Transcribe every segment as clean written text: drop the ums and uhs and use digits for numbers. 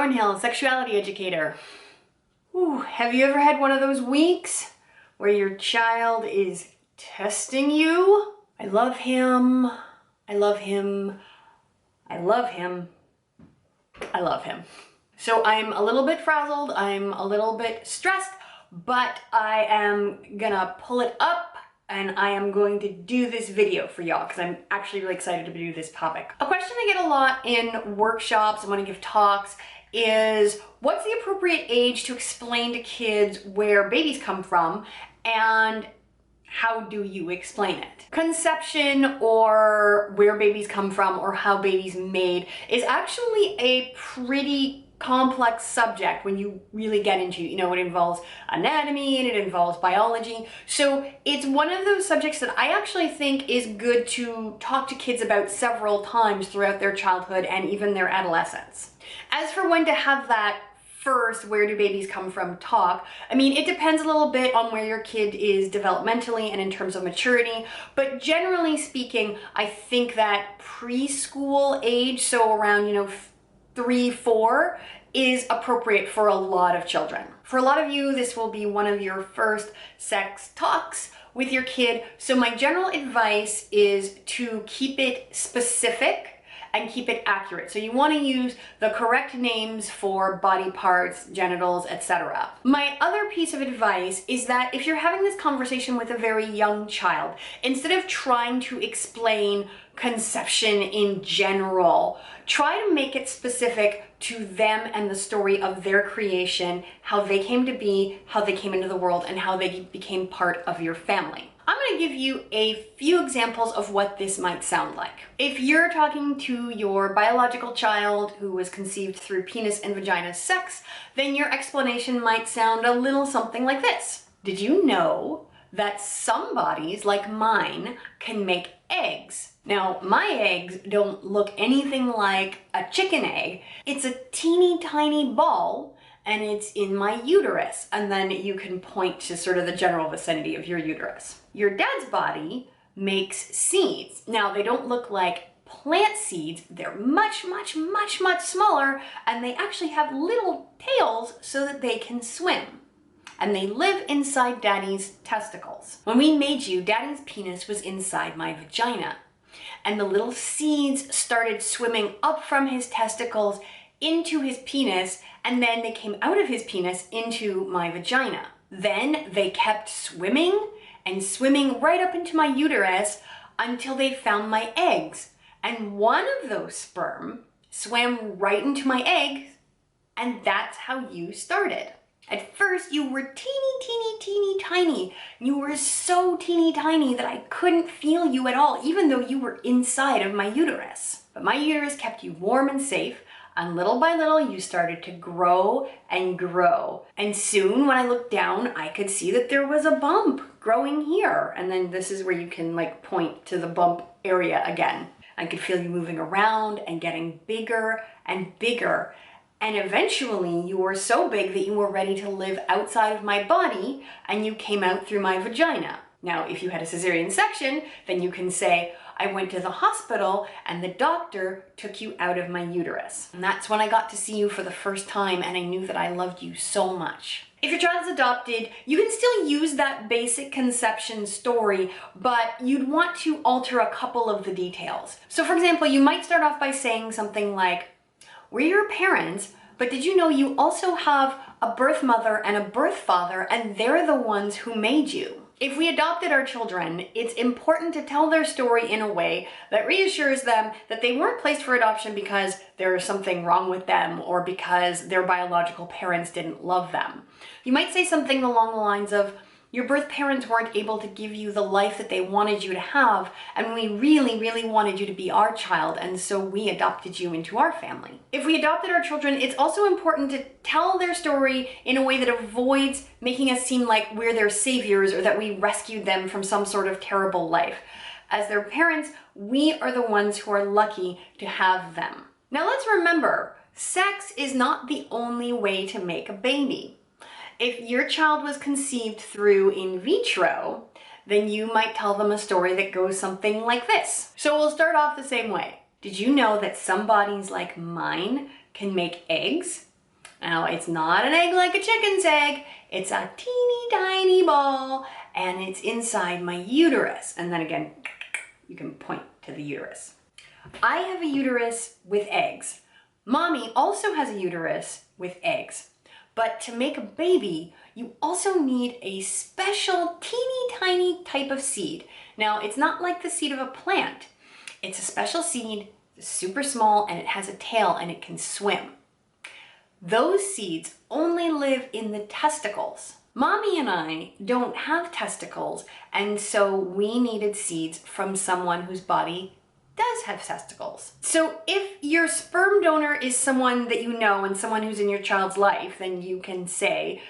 Thornhill, sexuality educator. Ooh, have you ever had one of those weeks where your child is testing you? I love him. I love him. I love him. I love him. So I'm a little bit frazzled. I'm a little bit stressed, but I am gonna pull it up and I am going to do this video for y'all because I'm actually really excited to do this topic. A question I get a lot in workshops and when I give talks is, what's the appropriate age to explain to kids where babies come from, and how do you explain it? Conception, or where babies come from, or how babies made, is actually a pretty complex subject when you really get into it. You know, it involves anatomy and it involves biology. So it's one of those subjects that I actually think is good to talk to kids about several times throughout their childhood and even their adolescence. As for when to have that first, where do babies come from talk, I mean, it depends a little bit on where your kid is developmentally and in terms of maturity, but generally speaking, I think that preschool age, so around, 3, 4, is appropriate for a lot of children. For a lot of you, this will be one of your first sex talks with your kid, so my general advice is to keep it specific and keep it accurate. So you want to use the correct names for body parts, genitals, etc. My other piece of advice is that if you're having this conversation with a very young child, instead of trying to explain conception in general, try to make it specific to them and the story of their creation, how they came to be, how they came into the world, and how they became part of your family. I'm going to give you a few examples of what this might sound like. If you're talking to your biological child who was conceived through penis and vagina sex, then your explanation might sound a little something like this. Did you know that some bodies, like mine, can make eggs? Now, my eggs don't look anything like a chicken egg. It's a teeny tiny ball, and it's in my uterus. And then you can point to sort of the general vicinity of your uterus. Your dad's body makes seeds. Now, they don't look like plant seeds. They're much, much, much, much smaller, and they actually have little tails so that they can swim. And they live inside daddy's testicles. When we made you, daddy's penis was inside my vagina. And the little seeds started swimming up from his testicles into his penis, and then they came out of his penis into my vagina. Then they kept swimming and swimming right up into my uterus until they found my eggs. And one of those sperm swam right into my eggs, and that's how you started. At first, you were teeny tiny. You were so teeny tiny that I couldn't feel you at all, even though you were inside of my uterus. But my uterus kept you warm and safe, and little by little, you started to grow and grow. And soon, when I looked down, I could see that there was a bump growing here. And then this is where you can point to the bump area again. I could feel you moving around and getting bigger and bigger. And eventually you were so big that you were ready to live outside of my body, and you came out through my vagina. Now, if you had a cesarean section, then you can say, I went to the hospital and the doctor took you out of my uterus. And that's when I got to see you for the first time, and I knew that I loved you so much. If your child's adopted, you can still use that basic conception story, but you'd want to alter a couple of the details. So for example, you might start off by saying something like, we're your parents, but did you know you also have a birth mother and a birth father, and they're the ones who made you? If we adopted our children, it's important to tell their story in a way that reassures them that they weren't placed for adoption because there is something wrong with them or because their biological parents didn't love them. You might say something along the lines of, your birth parents weren't able to give you the life that they wanted you to have, and we really, really wanted you to be our child, and so we adopted you into our family. If we adopted our children, it's also important to tell their story in a way that avoids making us seem like we're their saviors or that we rescued them from some sort of terrible life. As their parents, we are the ones who are lucky to have them. Now let's remember, sex is not the only way to make a baby. If your child was conceived through in vitro, then you might tell them a story that goes something like this. So we'll start off the same way. Did you know that some bodies like mine can make eggs? Now, it's not an egg like a chicken's egg. It's a teeny tiny ball, and it's inside my uterus. And then again, you can point to the uterus. I have a uterus with eggs. Mommy also has a uterus with eggs. But to make a baby, you also need a special teeny tiny type of seed. Now, it's not like the seed of a plant. It's a special seed, it's super small, and it has a tail and it can swim. Those seeds only live in the testicles. Mommy and I don't have testicles, and so we needed seeds from someone whose body does have testicles. So if your sperm donor is someone that you know and someone who's in your child's life, then you can say,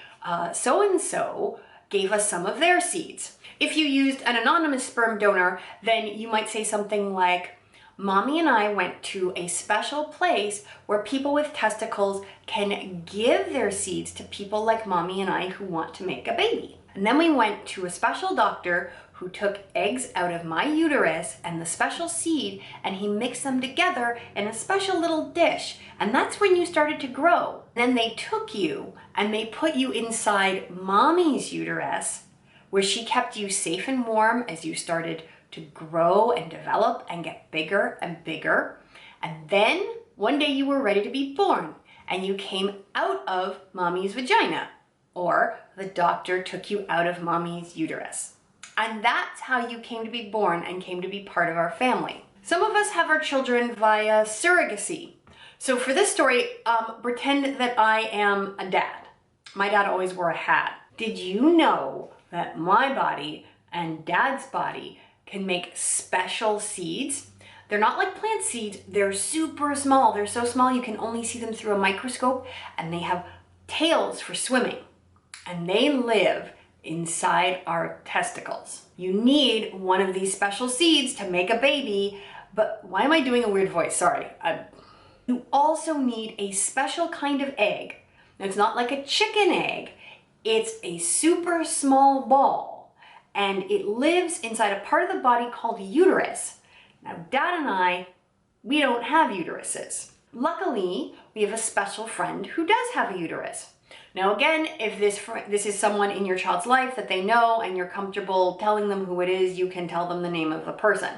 so-and-so gave us some of their seeds. If you used an anonymous sperm donor, then you might say something like, Mommy and I went to a special place where people with testicles can give their seeds to people like Mommy and I who want to make a baby. And then we went to a special doctor who took eggs out of my uterus and the special seed, and he mixed them together in a special little dish. And that's when you started to grow. Then they took you and they put you inside Mommy's uterus, where she kept you safe and warm as you started to grow and develop and get bigger and bigger. And then one day you were ready to be born and you came out of Mommy's vagina, or the doctor took you out of Mommy's uterus. And that's how you came to be born and came to be part of our family. Some of us have our children via surrogacy. So for this story, pretend that I am a dad. My dad always wore a hat. Did you know that my body and Dad's body can make special seeds? They're not like plant seeds, they're super small. They're so small you can only see them through a microscope, and they have tails for swimming. And they live inside our testicles. You need one of these special seeds to make a baby, but why am I doing a weird voice? Sorry. You also need a special kind of egg. Now, it's not like a chicken egg. It's a super small ball, and it lives inside a part of the body called uterus. Now, Dad and I, we don't have uteruses. Luckily, we have a special friend who does have a uterus. Now again, if this is someone in your child's life that they know and you're comfortable telling them who it is, you can tell them the name of the person.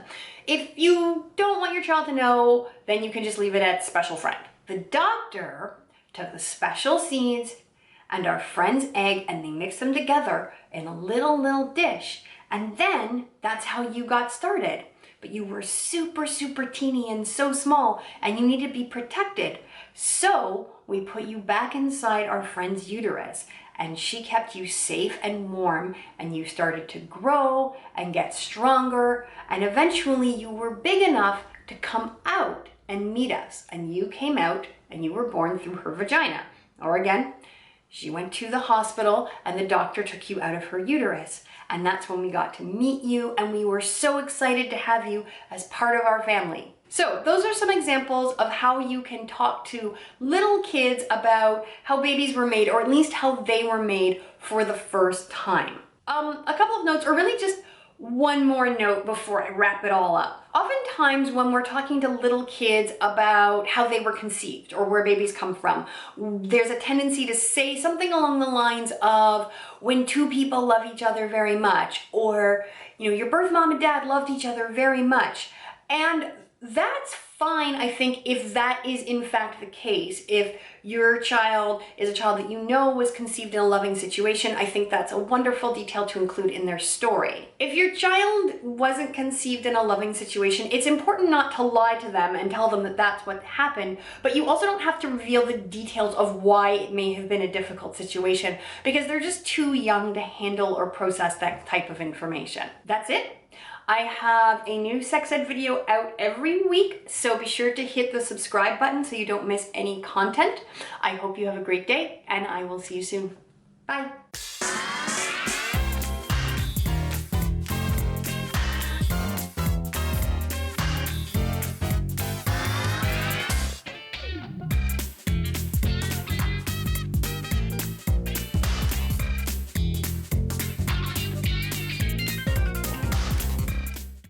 If you don't want your child to know, then you can just leave it at special friend. The doctor took the special seeds and our friend's egg and they mixed them together in a little dish. And then that's how you got started. But you were super teeny and so small and you needed to be protected. So we put you back inside our friend's uterus and she kept you safe and warm, and you started to grow and get stronger, and eventually you were big enough to come out and meet us, and you came out and you were born through her vagina. Or again, she went to the hospital and the doctor took you out of her uterus. And that's when we got to meet you, and we were so excited to have you as part of our family. So those are some examples of how you can talk to little kids about how babies were made, or at least how they were made for the first time. A couple of notes, or really just one more note before I wrap it all up. Oftentimes when we're talking to little kids about how they were conceived or where babies come from, there's a tendency to say something along the lines of, when two people love each other very much, or, you know, your birth mom and dad loved each other very much. And that's fine, I think, if that is in fact the case. If your child is a child that you know was conceived in a loving situation, I think that's a wonderful detail to include in their story. If your child wasn't conceived in a loving situation, it's important not to lie to them and tell them that that's what happened, but you also don't have to reveal the details of why it may have been a difficult situation, because they're just too young to handle or process that type of information. That's it. I have a new sex ed video out every week, so be sure to hit the subscribe button so you don't miss any content. I hope you have a great day, and I will see you soon. Bye.